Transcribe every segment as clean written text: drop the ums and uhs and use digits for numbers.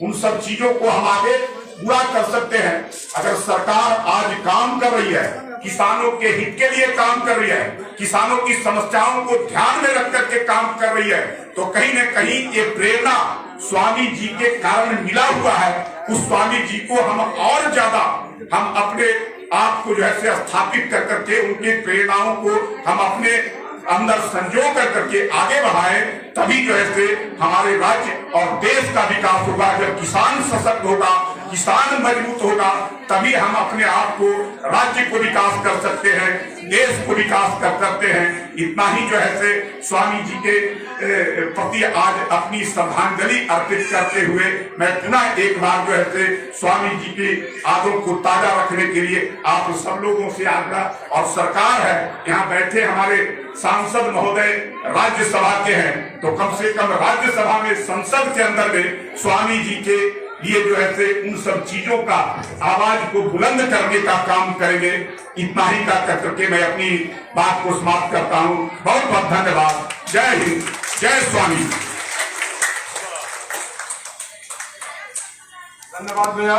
उन सब चीजों को हम आगे पूरा कर सकते हैं। अगर सरकार आज काम कर रही है, किसानों के हित के लिए काम कर रही है, किसानों की समस्याओं को ध्यान में रख करके काम कर रही है, तो कहीं न कहीं ये प्रेरणा स्वामी जी के कारण मिला हुआ है। उस स्वामी जी को हम और ज्यादा हम अपने आप को जो है स्थापित कर करके उनकी प्रेरणाओं को हम अपने अंदर संजो कर करके आगे बढ़ाए, तभी जो है हमारे राज्य और देश का विकास होगा। जब किसान सशक्त होगा, किसान मजबूत होगा, तभी हम अपने आप को, राज्य को विकास कर सकते हैं, देश को विकास कर सकते हैं। इतना ही जो है स्वामी जी के प्रति आज अपनी श्रद्धांजलि अर्पित करते हुए मैं पुनः एक बार जो है स्वामी जी के आदों को ताजा रखने के लिए आप सब लोगों से आग्रह, और सरकार है, यहाँ बैठे हमारे सांसद महोदय राज्यसभा के हैं, तो कम से कम राज्यसभा में, संसद के अंदर में स्वामी जी के लिए जो है उन सब चीजों का आवाज को बुलंद करने का काम करेंगे। इतना ही का करके मैं अपनी बात को समाप्त करता हूँ। बहुत बहुत धन्यवाद। जय हिंद, जय स्वामी। धन्यवाद भैया।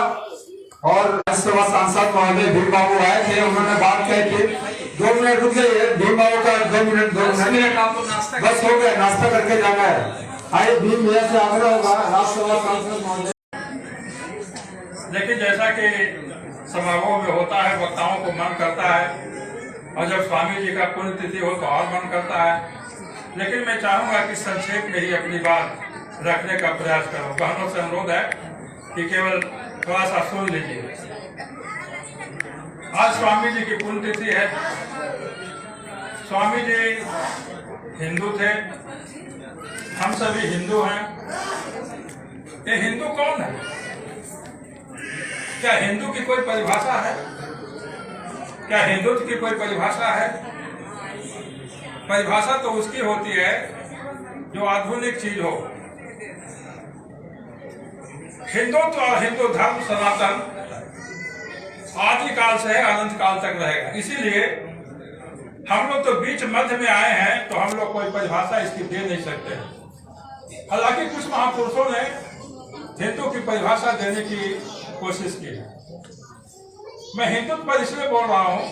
और राज्यसभा सांसद महोदय भीम बाबू आए थे, उन्होंने बात कही थी। 2 मिनट रुक जाइए, भीम बाबू का 2 मिनट बस हो गया, नाश्ता करके जाना है। आइए भीम भैया से आग्रह होगा, राज्यसभा सांसद महोदय। देखिए, जैसा कि समारोह में होता है, वक्ताओं को मन करता है, और जब स्वामी जी का पुण्यतिथि हो तो और मन करता है, लेकिन मैं चाहूंगा कि संक्षेप में ही अपनी बात रखने का प्रयास करूं। बहनों से अनुरोध है कि केवल थोड़ा सा सुन लीजिए। आज स्वामी जी की पुण्यतिथि है। स्वामी जी हिंदू थे, हम सभी हिंदू हैं। ये हिंदू कौन है? क्या हिंदू की कोई परिभाषा है? क्या हिंदुत्व की कोई परिभाषा है? परिभाषा तो उसकी होती है जो आधुनिक चीज हो। हिंदुत्व और हिंदू धर्म सनातन आदिकाल से अनंत काल तक रहेगा। इसीलिए हम लोग तो बीच मध्य में आए हैं, तो हम लोग कोई परिभाषा इसकी दे नहीं सकते। हालांकि कुछ महापुरुषों ने हिंदू की परिभाषा देने की कोशिश की है। मैं हिंदुत्व पर इसलिए बोल रहा हूँ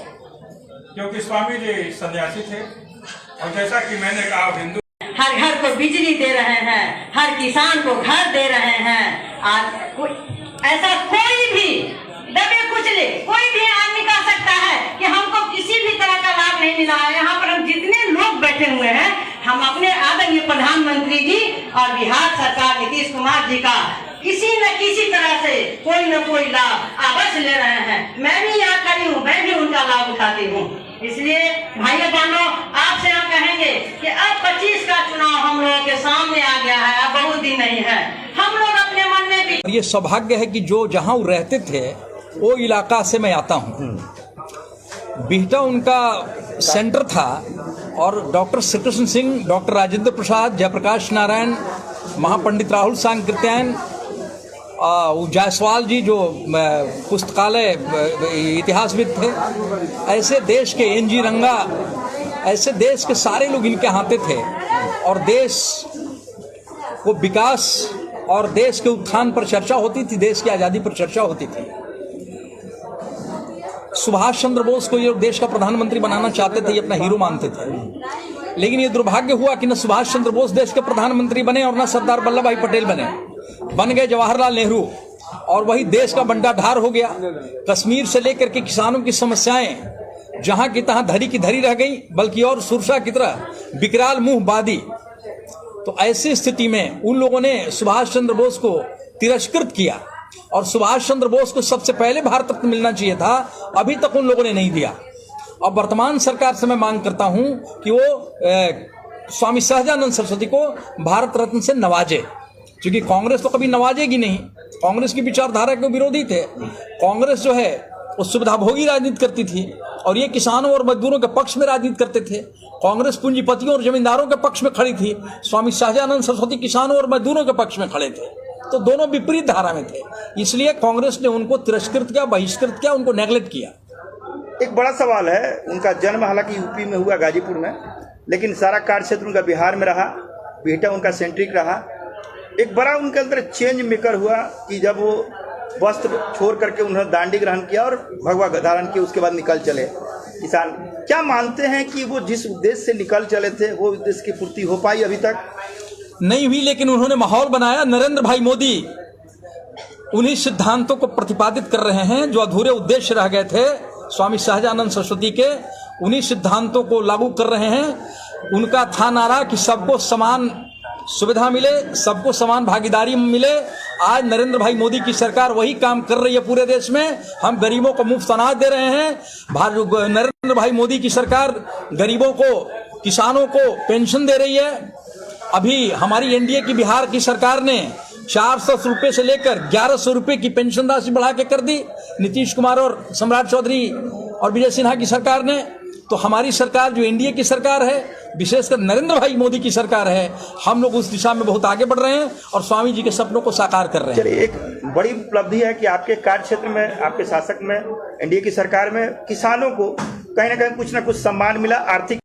क्योंकि स्वामी जी सन्यासी थे, और जैसा कि मैंने कहा, हिंदू हर घर को बिजली दे रहे हैं, हर किसान को घर दे रहे हैं। आज ऐसा कोई भी दबे कुचले कोई भी आदमी कह सकता है कि हमको किसी भी तरह का लाभ नहीं मिला है। यहाँ पर हम जितने लोग बैठे हुए हैं, हम अपने आदरणीय प्रधानमंत्री जी और बिहार सरकार नीतीश कुमार जी का किसी न किसी तरह से कोई न कोई लाभ अवश्य ले रहे हैं। मैं भी यहाँ खड़ी हूँ, मैं भी उनका लाभ उठाती हूँ। इसलिए भाइयों बहनों, आपसे हम कहेंगे कि अब 25 का चुनाव हम लोगों के सामने आ गया है, अब बहुत दिन नहीं है। हम लोग अपने मन में भी, ये सौभाग्य है कि जो जहाँ वो रहते थे वो इलाका से मैं आता हूँ। बिहटा उनका सेंटर था, और डॉक्टर श्री कृष्ण सिंह, डॉक्टर राजेंद्र प्रसाद, जयप्रकाश नारायण, महापंडित राहुल सांकृत्यायन, जायसवाल जी जो पुस्तकालय इतिहासविद थे, ऐसे देश के NG रंगा, ऐसे देश के सारे लोग इनके हाथे थे, और देश को विकास और देश के उत्थान पर चर्चा होती थी, देश की आज़ादी पर चर्चा होती थी। सुभाष चंद्र बोस को ये देश का प्रधानमंत्री बनाना चाहते थे, ये अपना हीरो मानते थे, लेकिन ये दुर्भाग्य हुआ कि न सुभाष चंद्र बोस देश के प्रधानमंत्री बने और न सरदार वल्लभ भाई पटेल बन गए जवाहरलाल नेहरू, और वही देश का बंटाढार हो गया। कश्मीर से लेकर के किसानों की समस्याएं जहां की तहां धरी की धरी रह गई, बल्कि और सुरसा की तरह विकराल मुंह बादी। तो ऐसी स्थिति में उन लोगों ने सुभाष चंद्र बोस को तिरस्कृत किया, और सुभाष चंद्र बोस को सबसे पहले भारत रत्न मिलना चाहिए था, अभी तक उन लोगों ने नहीं दिया। अब वर्तमान सरकार से मैं मांग करता हूं कि वो स्वामी सहजानंद सरस्वती को भारत रत्न से नवाजे, क्योंकि कांग्रेस तो कभी नवाजेगी नहीं। कांग्रेस की विचारधारा के विरोधी थे। कांग्रेस जो है वो सुविधाभोगी राजनीति करती थी, और ये किसानों और मजदूरों के पक्ष में राजनीति करते थे। कांग्रेस पूंजीपतियों और जमींदारों के पक्ष में खड़ी थी, स्वामी सहजानंद सरस्वती किसानों और मजदूरों के पक्ष में खड़े थे। तो दोनों विपरीत धारा में थे, इसलिए कांग्रेस ने उनको तिरस्कृत किया, बहिष्कृत किया, उनको नेगलेक्ट किया। एक बड़ा सवाल है, उनका जन्म हालांकि यूपी में हुआ, गाजीपुर में, लेकिन सारा कार्य क्षेत्र उनका बिहार में रहा, बिहटा उनका सेंट्रिक रहा। एक बड़ा उनके अंदर चेंज मेकर हुआ कि जब वो वस्त्र छोड़ करके उन्होंने दांडी ग्रहण किया और भगवा धारण किया, उसके बाद निकल चले किसान। क्या मानते हैं कि वो जिस उद्देश्य से निकल चले थे वो उद्देश्य की पूर्ति हो पाई अभी तक? नहीं हुई, लेकिन उन्होंने माहौल बनाया। नरेंद्र भाई मोदी उन्हीं सिद्धांतों को प्रतिपादित कर रहे हैं जो अधूरे उद्देश्य रह गए थे स्वामी सहजानंद सरस्वती के, उन्हीं सिद्धांतों को लागू कर रहे हैं। उनका था नारा कि सबको समान सुविधा मिले, सबको समान भागीदारी मिले। आज नरेंद्र भाई मोदी की सरकार वही काम कर रही है पूरे देश में। हम गरीबों को मुफ्त अनाज दे रहे हैं। नरेंद्र भाई मोदी की सरकार गरीबों को, किसानों को पेंशन दे रही है। अभी हमारी एनडीए की बिहार की सरकार ने 400 रुपए से लेकर 1100 रुपए की पेंशन राशि बढ़ा के कर दी, नीतीश कुमार और सम्राट चौधरी और विजय सिन्हा की सरकार ने। तो हमारी सरकार जो एनडीए की सरकार है, विशेषकर नरेंद्र भाई मोदी की सरकार है, हम लोग उस दिशा में बहुत आगे बढ़ रहे हैं और स्वामी जी के सपनों को साकार कर रहे हैं। चलिए, एक बड़ी उपलब्धि है कि आपके कार्य क्षेत्र में, आपके शासक में, एनडीए की सरकार में किसानों को कहीं ना कहीं कुछ ना कुछ सम्मान मिला, आर्थिक